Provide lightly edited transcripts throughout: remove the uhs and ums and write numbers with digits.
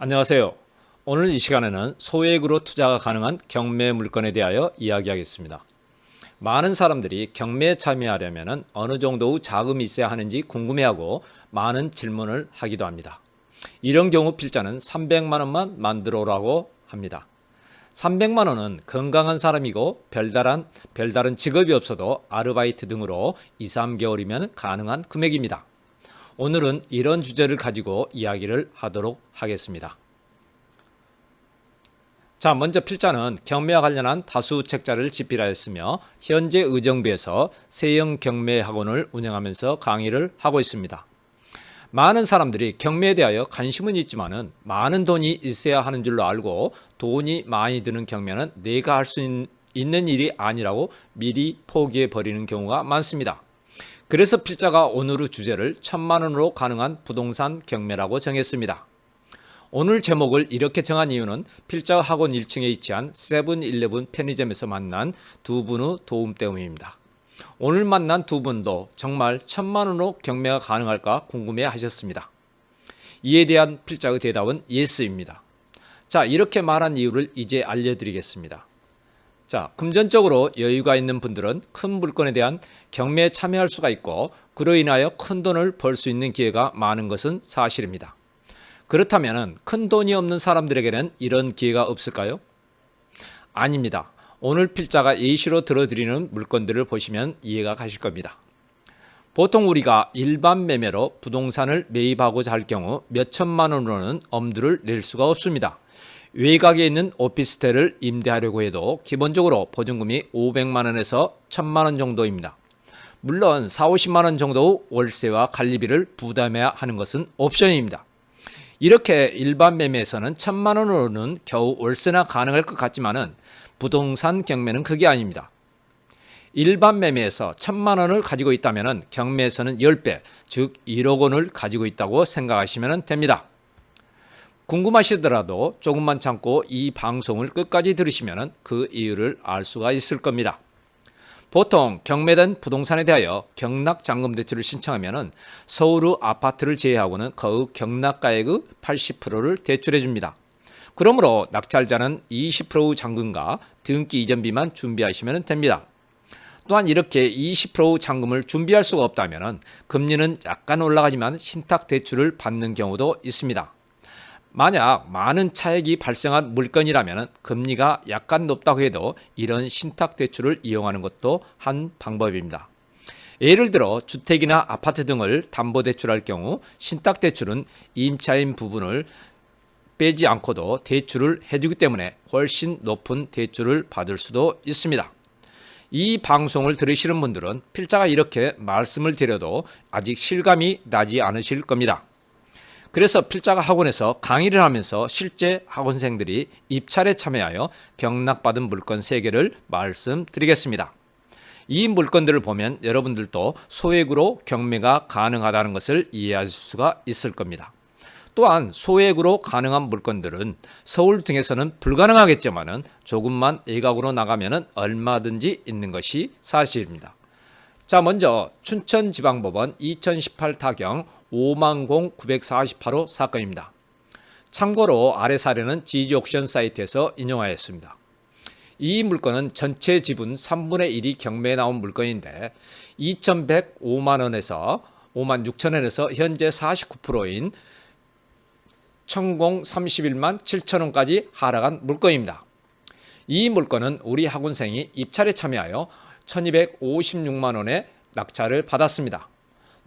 안녕하세요. 오늘 이 시간에는 소액으로 투자가 가능한 경매 물건에 대하여 이야기하겠습니다. 많은 사람들이 경매에 참여하려면 어느 정도의 자금이 있어야 하는지 궁금해하고 많은 질문을 하기도 합니다. 이런 경우 필자는 300만 원만 만들어 오라고 합니다. 300만 원은 건강한 사람이고 별다른 직업이 없어도 아르바이트 등으로 2, 3개월이면 가능한 금액입니다. 오늘은 이런 주제를 가지고 이야기를 하도록 하겠습니다. 자, 먼저 필자는 경매와 관련한 다수 책자를 집필하였으며 현재 의정부에서 세형 경매 학원을 운영하면서 강의를 하고 있습니다. 많은 사람들이 경매에 대하여 관심은 있지만은 많은 돈이 있어야 하는 줄로 알고 돈이 많이 드는 경매는 내가 할 수 있는 일이 아니라고 미리 포기해 버리는 경우가 많습니다. 그래서 필자가 오늘의 주제를 1,000만 원으로 가능한 부동산 경매라고 정했습니다. 오늘 제목을 이렇게 정한 이유는 필자 학원 1층에 위치한 세븐일레븐 편의점에서 만난 두 분의 도움 때문입니다. 오늘 만난 두 분도 정말 1,000만 원으로 경매가 가능할까 궁금해 하셨습니다. 이에 대한 필자의 대답은 예스입니다. 자, 이렇게 말한 이유를 이제 알려드리겠습니다. 자, 금전적으로 여유가 있는 분들은 큰 물건에 대한 경매에 참여할 수가 있고 그로 인하여 큰 돈을 벌 수 있는 기회가 많은 것은 사실입니다. 그렇다면 큰 돈이 없는 사람들에게는 이런 기회가 없을까요? 아닙니다. 오늘 필자가 예시로 들어드리는 물건들을 보시면 이해가 가실 겁니다. 보통 우리가 일반 매매로 부동산을 매입하고자 할 경우 몇천만 원으로는 엄두를 낼 수가 없습니다. 외곽에 있는 오피스텔을 임대하려고 해도 기본적으로 보증금이 500만 원에서 1,000만 원 정도입니다. 물론 4, 50만 원 정도 월세와 관리비를 부담해야 하는 것은 옵션입니다. 이렇게 일반 매매에서는 1,000만 원으로는 겨우 월세나 가능할 것 같지만은 부동산 경매는 그게 아닙니다. 일반 매매에서 1,000만 원을 가지고 있다면 경매에서는 10배, 즉 1억 원을 가지고 있다고 생각하시면 됩니다. 궁금하시더라도 조금만 참고 이 방송을 끝까지 들으시면 그 이유를 알 수가 있을 겁니다. 보통 경매된 부동산에 대하여 경락잔금대출을 신청하면 서울의 아파트를 제외하고는 거의 경락가액의 80%를 대출해 줍니다. 그러므로 낙찰자는 20%의 잔금과 등기 이전비만 준비하시면 됩니다. 또한 이렇게 20%의 잔금을 준비할 수가 없다면 금리는 약간 올라가지만 신탁대출을 받는 경우도 있습니다. 만약 많은 차익이 발생한 물건이라면 금리가 약간 높다고 해도 이런 신탁대출을 이용하는 것도 한 방법입니다. 예를 들어 주택이나 아파트 등을 담보대출할 경우 신탁대출은 임차인 부분을 빼지 않고도 대출을 해주기 때문에 훨씬 높은 대출을 받을 수도 있습니다. 이 방송을 들으시는 분들은 필자가 이렇게 말씀을 드려도 아직 실감이 나지 않으실 겁니다. 그래서 필자가 학원에서 강의를 하면서 실제 학원생들이 입찰에 참여하여 경락받은 물건 3개를 말씀드리겠습니다. 이 물건들을 보면 여러분들도 소액으로 경매가 가능하다는 것을 이해할 수가 있을 겁니다. 또한 소액으로 가능한 물건들은 서울 등에서는 불가능하겠지만 조금만 외곽으로 나가면 얼마든지 있는 것이 사실입니다. 자, 먼저 춘천지방법원 2018 타경 50,948호 사건입니다. 참고로 아래 사례는 지지옥션 사이트에서 인용하였습니다. 이 물건은 전체 지분 3분의 1이 경매에 나온 물건인데 2,105만원에서 56,000원에서 현재 49%인 1,031만 7천원까지 하락한 물건입니다. 이 물건은 우리 학원생이 입찰에 참여하여 1,256만 원의 낙찰을 받았습니다.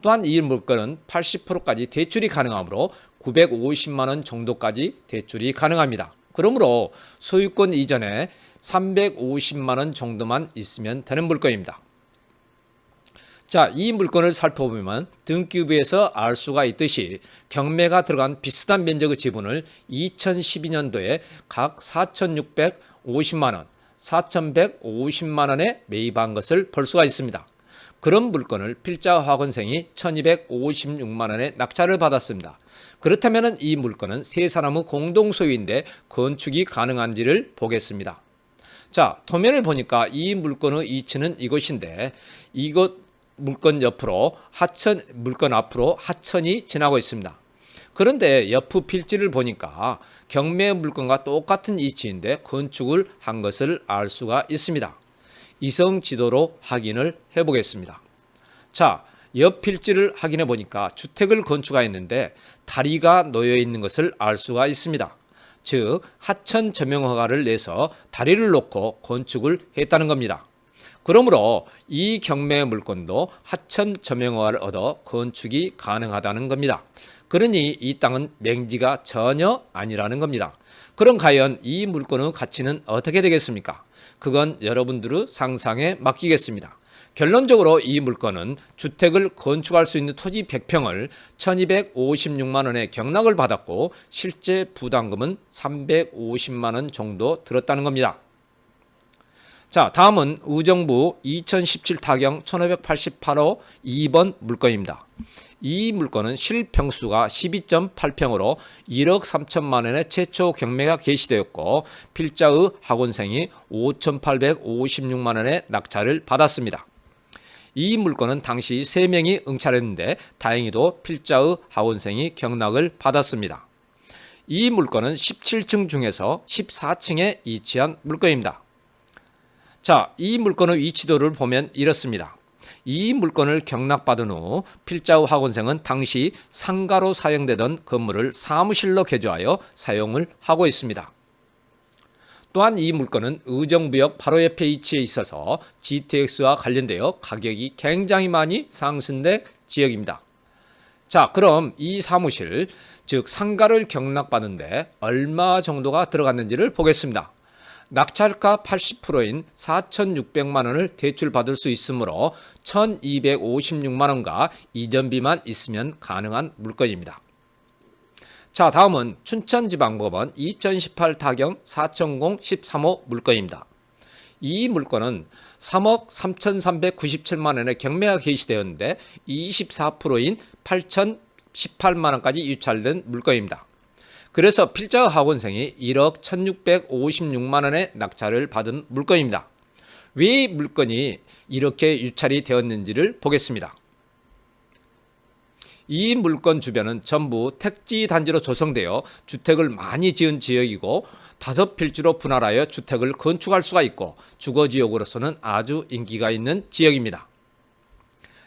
또한 이 물건은 80%까지 대출이 가능하므로 950만 원 정도까지 대출이 가능합니다. 그러므로 소유권 이전에 350만 원 정도만 있으면 되는 물건입니다. 자, 이 물건을 살펴보면 등기부에서 알 수가 있듯이 경매가 들어간 비슷한 면적의 지분을 2012년도에 각 4,650만 원, 4,150만 원에 매입한 것을 볼 수가 있습니다. 그런 물건을 필자 학원생이 1,256만 원에 낙찰을 받았습니다. 그렇다면 이 물건은 세 사람의 공동 소유인데 건축이 가능한지를 보겠습니다. 자, 도면을 보니까 이 물건의 위치는 이곳인데 이곳 물건 옆으로 물건 앞으로 하천이 지나고 있습니다. 그런데 옆 필지를 보니까 경매 물건과 똑같은 위치인데 건축을 한 것을 알 수가 있습니다. 이성 지도로 확인을 해보겠습니다. 자, 옆 필지를 확인해 보니까 주택을 건축하였는데 다리가 놓여 있는 것을 알 수가 있습니다. 즉 하천 점용 허가를 내서 다리를 놓고 건축을 했다는 겁니다. 그러므로 이 경매 물건도 하천 점용 허가를 얻어 건축이 가능하다는 겁니다. 그러니 이 땅은 맹지가 전혀 아니라는 겁니다. 그럼 과연 이 물건의 가치는 어떻게 되겠습니까? 그건 여러분들의 상상에 맡기겠습니다. 결론적으로 이 물건은 주택을 건축할 수 있는 토지 100평을 1256만 원의 경락을 받았고 실제 부담금은 350만 원 정도 들었다는 겁니다. 자, 다음은 의정부 2017 타경 1588호 2번 물건입니다. 이 물건은 실평수가 12.8평으로 1억 3천만 원의 최초 경매가 개시되었고 필자의 학원생이 5,856만 원의 낙찰을 받았습니다. 이 물건은 당시 3명이 응찰했는데 다행히도 필자의 학원생이 경락을 받았습니다. 이 물건은 17층 중에서 14층에 위치한 물건입니다. 자, 이 물건의 위치도를 보면 이렇습니다. 이 물건을 경락받은 후 필자의 학원생은 당시 상가로 사용되던 건물을 사무실로 개조하여 사용을 하고 있습니다. 또한 이 물건은 의정부역 바로 옆에 위치해 있어서 GTX와 관련되어 가격이 굉장히 많이 상승된 지역입니다. 자, 그럼 이 사무실, 즉 상가를 경락받는데 얼마 정도가 들어갔는지를 보겠습니다. 낙찰가 80%인 4,600만 원을 대출받을 수 있으므로 1,256만 원과 이전비만 있으면 가능한 물건입니다. 자, 다음은 춘천지방법원 2018 타경 4013호 물건입니다. 이 물건은 3억 3,397만 원의 경매가 개시되었는데 24%인 8,018만 원까지 유찰된 물건입니다. 그래서 필자 학원생이 1억 1,656만 원의 낙찰을 받은 물건입니다. 왜 물건이 이렇게 유찰이 되었는지를 보겠습니다. 이 물건 주변은 전부 택지 단지로 조성되어 주택을 많이 지은 지역이고 5필지로 분할하여 주택을 건축할 수가 있고 주거지역으로서는 아주 인기가 있는 지역입니다.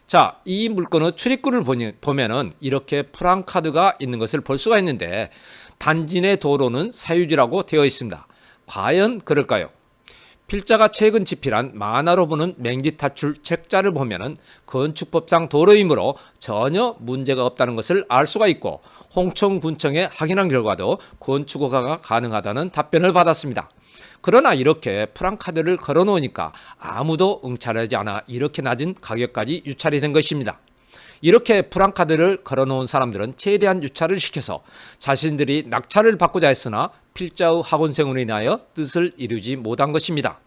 자, 이 물건의 출입구를 보면은 이렇게 프랑카드가 있는 것을 볼 수가 있는데 단지 내 도로는 사유지라고 되어 있습니다. 과연 그럴까요? 필자가 최근 집필한 만화로 보는 맹지 탈출 책자를 보면은 건축법상 도로이므로 전혀 문제가 없다는 것을 알 수가 있고 홍천군청에 확인한 결과도 건축 허가가 가능하다는 답변을 받았습니다. 그러나 이렇게 프랑카드를 걸어 놓으니까 아무도 응찰하지 않아 이렇게 낮은 가격까지 유찰이 된 것입니다. 이렇게 프랑카드를 걸어 놓은 사람들은 최대한 유찰을 시켜서 자신들이 낙찰을 받고자 했으나 필자의 학원생으로 인하여 뜻을 이루지 못한 것입니다.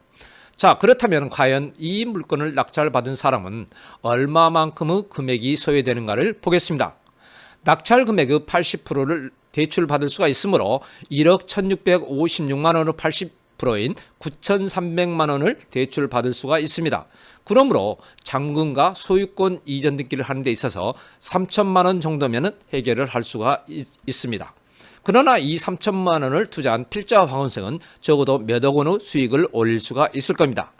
자, 그렇다면 과연 이 물건을 낙찰받은 사람은 얼마만큼의 금액이 소요되는가를 보겠습니다. 낙찰 금액의 80%를 대출받을 수가 있으므로 1억 1,656만 원의 80%인 9,300만 원을 대출받을 수가 있습니다. 그러므로 잔금과 소유권 이전 등기를 하는 데 있어서 3천만 원 정도면 해결을 할 수가 있습니다. 그러나 이 3천만 원을 투자한 필자 학원생은 적어도 몇억 원의 수익을 올릴 수가 있을 겁니다.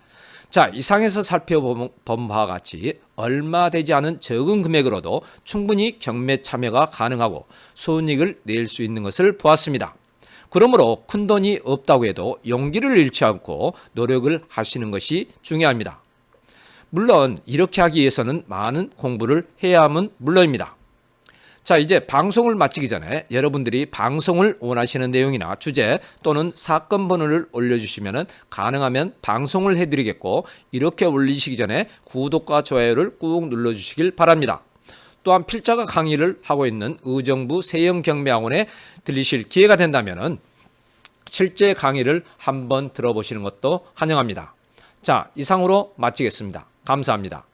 자, 이상에서 살펴본 바와 같이 얼마 되지 않은 적은 금액으로도 충분히 경매 참여가 가능하고 손익을 낼 수 있는 것을 보았습니다. 그러므로 큰돈이 없다고 해도 용기를 잃지 않고 노력을 하시는 것이 중요합니다. 물론 이렇게 하기 위해서는 많은 공부를 해야 함은 물론입니다. 자, 이제 방송을 마치기 전에 여러분들이 방송을 원하시는 내용이나 주제 또는 사건 번호를 올려주시면 가능하면 방송을 해드리겠고 이렇게 올리시기 전에 구독과 좋아요를 꾹 눌러주시길 바랍니다. 또한 필자가 강의를 하고 있는 의정부 세영경매학원에 들리실 기회가 된다면 실제 강의를 한번 들어보시는 것도 환영합니다. 자, 이상으로 마치겠습니다. 감사합니다.